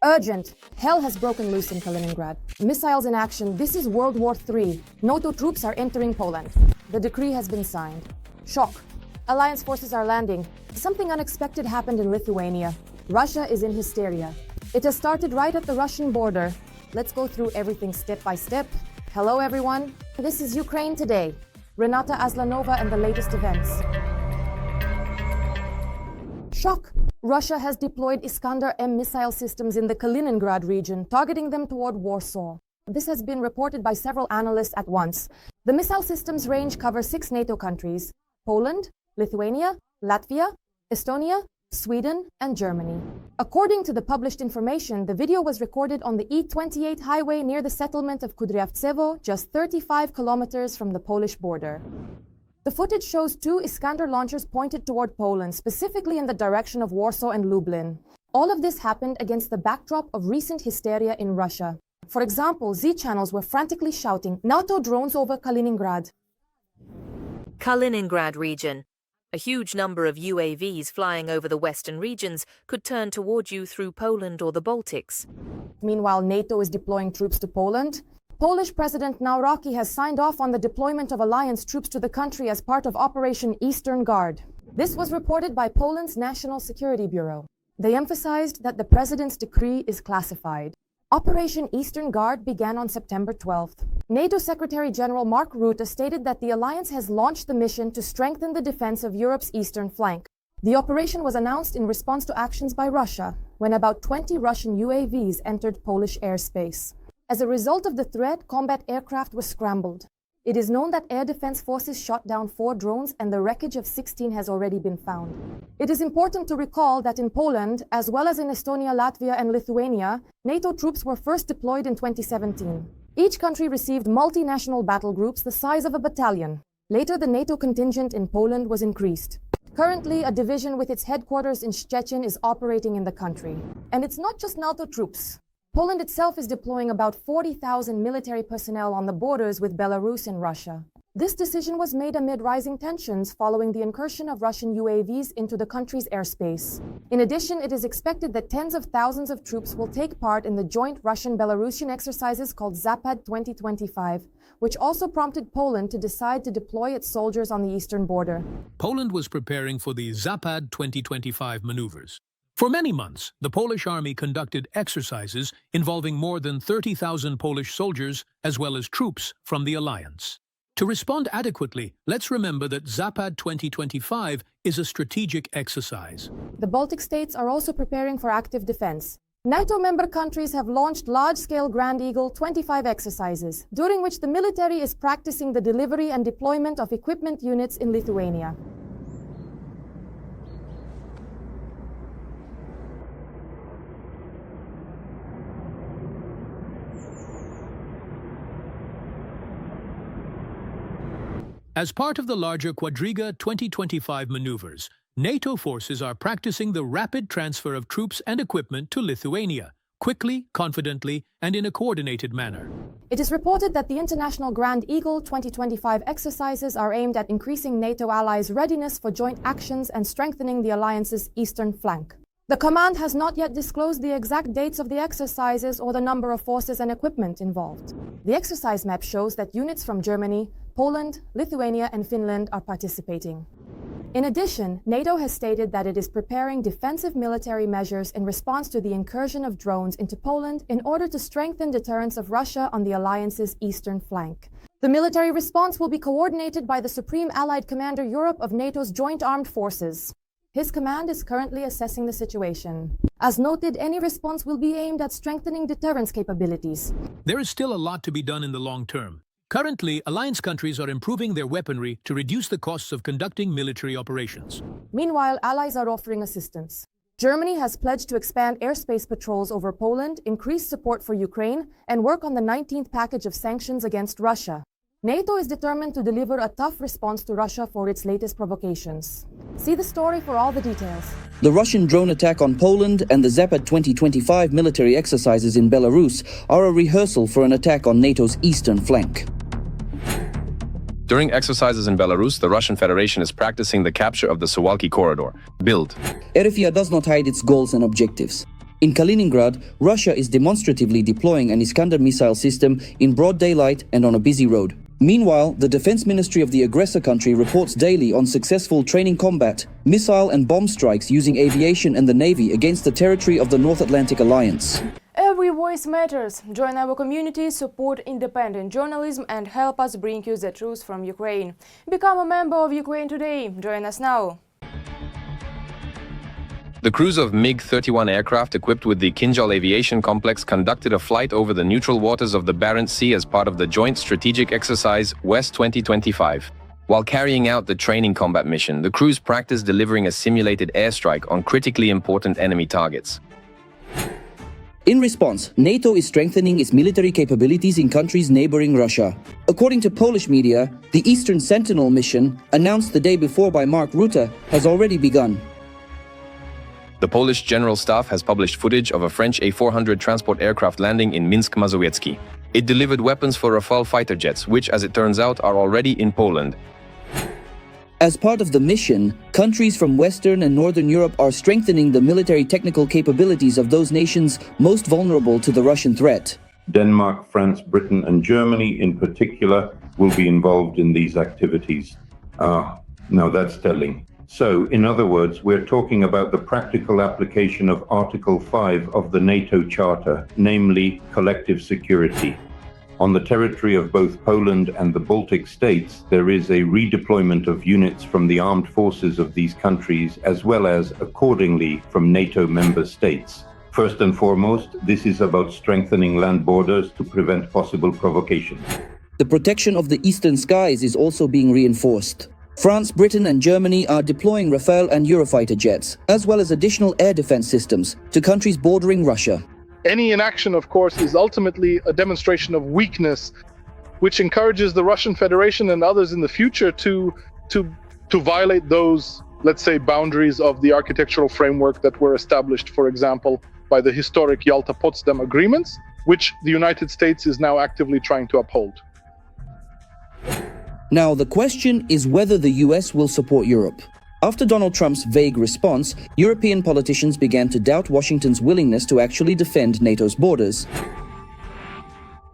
Urgent! Hell has broken loose in Kaliningrad. Missiles in action. This is World War III. NATO troops are entering Poland. The decree has been signed. Shock. Alliance forces are landing. Something unexpected happened in Lithuania. Russia is in hysteria. It has started right at the Russian border. Let's go through everything step by step. Hello everyone. This is Ukraine Today. Renata Aslanova and the latest events. Shock! Russia has deployed Iskander-M missile systems in the Kaliningrad region, targeting them toward Warsaw. This has been reported by several analysts at once. The missile systems range covers 6 NATO countries: Poland, Lithuania, Latvia, Estonia, Sweden, and Germany. According to the published information, the video was recorded on the E28 highway near the settlement of Kudryavtsevo, just 35 kilometers from the Polish border. The footage shows 2 Iskander launchers pointed toward Poland, specifically in the direction of Warsaw and Lublin. All of this happened against the backdrop of recent hysteria in Russia. For example, Z channels were frantically shouting, "NATO drones over Kaliningrad." Kaliningrad region. A huge number of UAVs flying over the western regions could turn toward you through Poland or the Baltics. Meanwhile, NATO is deploying troops to Poland. Polish President Nawrocki has signed off on the deployment of alliance troops to the country as part of Operation Eastern Guard. This was reported by Poland's National Security Bureau. They emphasized that the president's decree is classified. Operation Eastern Guard began on September 12th. NATO Secretary General Mark Rutte stated that the alliance has launched the mission to strengthen the defense of Europe's eastern flank. The operation was announced in response to actions by Russia, when about 20 Russian UAVs entered Polish airspace. As a result of the threat, combat aircraft were scrambled. It is known that air defense forces shot down 4 drones and the wreckage of 16 has already been found. It is important to recall that in Poland, as well as in Estonia, Latvia, and Lithuania, NATO troops were first deployed in 2017. Each country received multinational battle groups the size of a battalion. Later, the NATO contingent in Poland was increased. Currently, a division with its headquarters in Szczecin is operating in the country. And it's not just NATO troops. Poland itself is deploying about 40,000 military personnel on the borders with Belarus and Russia. This decision was made amid rising tensions following the incursion of Russian UAVs into the country's airspace. In addition, it is expected that tens of thousands of troops will take part in the joint Russian-Belarusian exercises called Zapad 2025, which also prompted Poland to decide to deploy its soldiers on the eastern border. Poland was preparing for the Zapad 2025 maneuvers. For many months, the Polish army conducted exercises involving more than 30,000 Polish soldiers as well as troops from the alliance. To respond adequately, let's remember that Zapad 2025 is a strategic exercise. The Baltic states are also preparing for active defense. NATO member countries have launched large-scale Grand Eagle 25 exercises, during which the military is practicing the delivery and deployment of equipment units in Lithuania. As part of the larger Quadriga 2025 maneuvers, NATO forces are practicing the rapid transfer of troops and equipment to Lithuania, quickly, confidently, and in a coordinated manner. It is reported that the International Grand Eagle 2025 exercises are aimed at increasing NATO allies' readiness for joint actions and strengthening the alliance's eastern flank. The command has not yet disclosed the exact dates of the exercises or the number of forces and equipment involved. The exercise map shows that units from Germany, Poland, Lithuania, and Finland are participating. In addition, NATO has stated that it is preparing defensive military measures in response to the incursion of drones into Poland in order to strengthen deterrence of Russia on the alliance's eastern flank. The military response will be coordinated by the Supreme Allied Commander Europe of NATO's Joint Armed Forces. His command is currently assessing the situation. As noted, any response will be aimed at strengthening deterrence capabilities. There is still a lot to be done in the long term. Currently, alliance countries are improving their weaponry to reduce the costs of conducting military operations. Meanwhile, allies are offering assistance. Germany has pledged to expand airspace patrols over Poland, increase support for Ukraine, and work on the 19th package of sanctions against Russia. NATO is determined to deliver a tough response to Russia for its latest provocations. See the story for all the details. The Russian drone attack on Poland and the Zapad 2025 military exercises in Belarus are a rehearsal for an attack on NATO's eastern flank. During exercises in Belarus, the Russian Federation is practicing the capture of the Suwalki corridor. Build. RFI does not hide its goals and objectives. In Kaliningrad, Russia is demonstratively deploying an Iskander missile system in broad daylight and on a busy road. Meanwhile, the Defense Ministry of the aggressor country reports daily on successful training combat, missile and bomb strikes using aviation and the Navy against the territory of the North Atlantic Alliance. Every voice matters. Join our community, support independent journalism and help us bring you the truth from Ukraine. Become a member of Ukraine Today. Join us now. The crews of MiG-31 aircraft equipped with the Kinjal aviation complex conducted a flight over the neutral waters of the Barents Sea as part of the Joint Strategic Exercise West 2025. While carrying out the training combat mission, the crews practiced delivering a simulated airstrike on critically important enemy targets. In response, NATO is strengthening its military capabilities in countries neighboring Russia. According to Polish media, the Eastern Sentinel mission, announced the day before by Mark Rutte, has already begun. The Polish General Staff has published footage of a French A-400 transport aircraft landing in Minsk Mazowiecki. It delivered weapons for Rafale fighter jets, which, as it turns out, are already in Poland. As part of the mission, countries from Western and Northern Europe are strengthening the military technical capabilities of those nations most vulnerable to the Russian threat. Denmark, France, Britain and Germany in particular will be involved in these activities. Now that's telling. So, in other words, we're talking about the practical application of Article 5 of the NATO Charter, namely collective security. On the territory of both Poland and the Baltic states, there is a redeployment of units from the armed forces of these countries, as well as, accordingly, from NATO member states. First and foremost, this is about strengthening land borders to prevent possible provocation. The protection of the eastern skies is also being reinforced. France, Britain and Germany are deploying Rafale and Eurofighter jets, as well as additional air defense systems, to countries bordering Russia. Any inaction, of course, is ultimately a demonstration of weakness, which encourages the Russian Federation and others in the future to violate those, let's say, boundaries of the architectural framework that were established, for example, by the historic Yalta-Potsdam agreements, which the United States is now actively trying to uphold. Now, the question is whether the US will support Europe. After Donald Trump's vague response, European politicians began to doubt Washington's willingness to actually defend NATO's borders.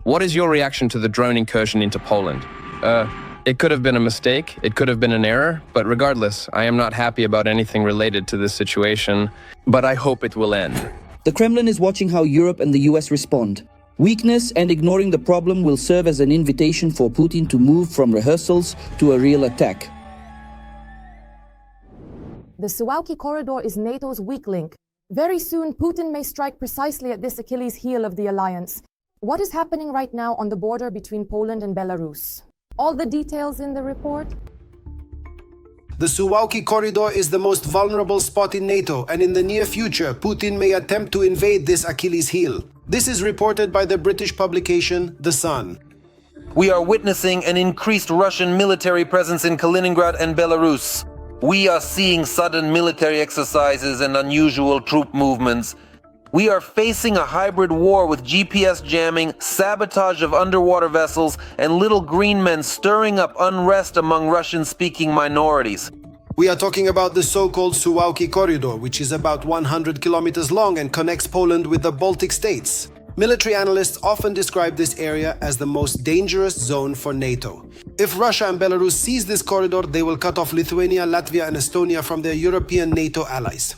What is your reaction to the drone incursion into Poland? It could have been a mistake, it could have been an error, but regardless, I am not happy about anything related to this situation, but I hope it will end. The Kremlin is watching how Europe and the US respond. Weakness and ignoring the problem will serve as an invitation for Putin to move from rehearsals to a real attack. The Suwałki corridor is NATO's weak link. Very soon, Putin may strike precisely at this Achilles heel of the alliance. What is happening right now on the border between Poland and Belarus? All the details in the report. The Suwałki corridor is the most vulnerable spot in NATO, and in the near future, Putin may attempt to invade this Achilles heel. This is reported by the British publication The Sun. We are witnessing an increased Russian military presence in Kaliningrad and Belarus. We are seeing sudden military exercises and unusual troop movements. We are facing a hybrid war with GPS jamming, sabotage of underwater vessels, and little green men stirring up unrest among Russian-speaking minorities. We are talking about the so-called Suwałki corridor, which is about 100 kilometers long and connects Poland with the Baltic states. Military analysts often describe this area as the most dangerous zone for NATO. If Russia and Belarus seize this corridor, they will cut off Lithuania, Latvia and Estonia from their European NATO allies.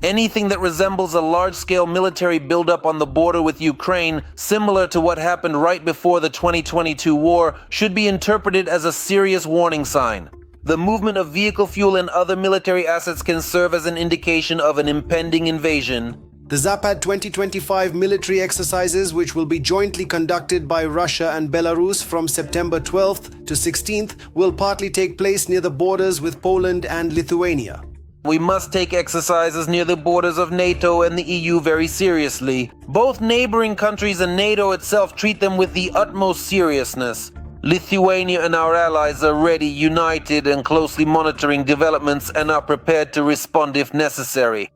Anything that resembles a large-scale military buildup on the border with Ukraine, similar to what happened right before the 2022 war, should be interpreted as a serious warning sign. The movement of vehicle fuel and other military assets can serve as an indication of an impending invasion. The Zapad 2025 military exercises, which will be jointly conducted by Russia and Belarus from September 12th to 16th, will partly take place near the borders with Poland and Lithuania. We must take exercises near the borders of NATO and the EU very seriously. Both neighboring countries and NATO itself treat them with the utmost seriousness. Lithuania and our allies are ready, united and closely monitoring developments and are prepared to respond if necessary.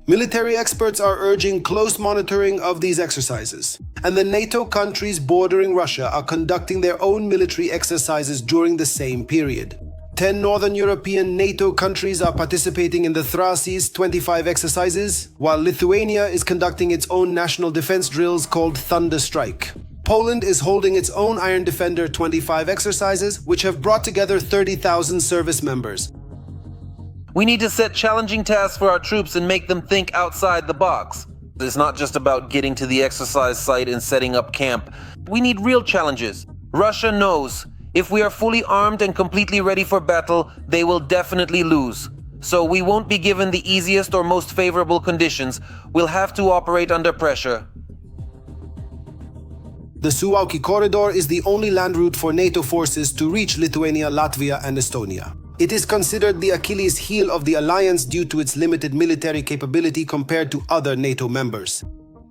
Military experts are urging close monitoring of these exercises, and the NATO countries bordering Russia are conducting their own military exercises during the same period. 10 Northern European NATO countries are participating in the Thraces 25 exercises, while Lithuania is conducting its own national defense drills called Thunder Strike. Poland is holding its own Iron Defender 25 exercises, which have brought together 30,000 service members. We need to set challenging tasks for our troops and make them think outside the box. It's not just about getting to the exercise site and setting up camp. We need real challenges. Russia knows if we are fully armed and completely ready for battle, they will definitely lose. So we won't be given the easiest or most favorable conditions. We'll have to operate under pressure. The Suwałki Corridor is the only land route for NATO forces to reach Lithuania, Latvia, and Estonia. It is considered the Achilles heel of the alliance due to its limited military capability compared to other NATO members.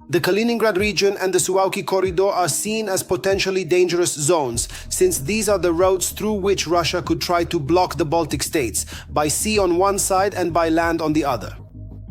The Kaliningrad region and the Suwałki Corridor are seen as potentially dangerous zones, since these are the routes through which Russia could try to block the Baltic states, by sea on one side and by land on the other.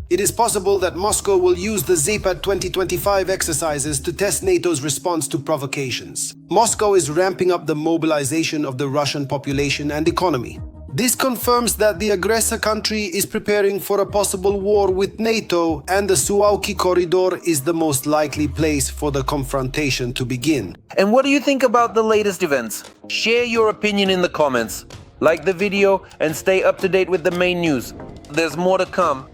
It is possible that Moscow will use the Zapad 2025 exercises to test NATO's response to provocations. Moscow is ramping up the mobilization of the Russian population and economy. This confirms that the aggressor country is preparing for a possible war with NATO, and the Suwałki Corridor is the most likely place for the confrontation to begin. And what do you think about the latest events? Share your opinion in the comments. Like the video and stay up to date with the main news. There's more to come.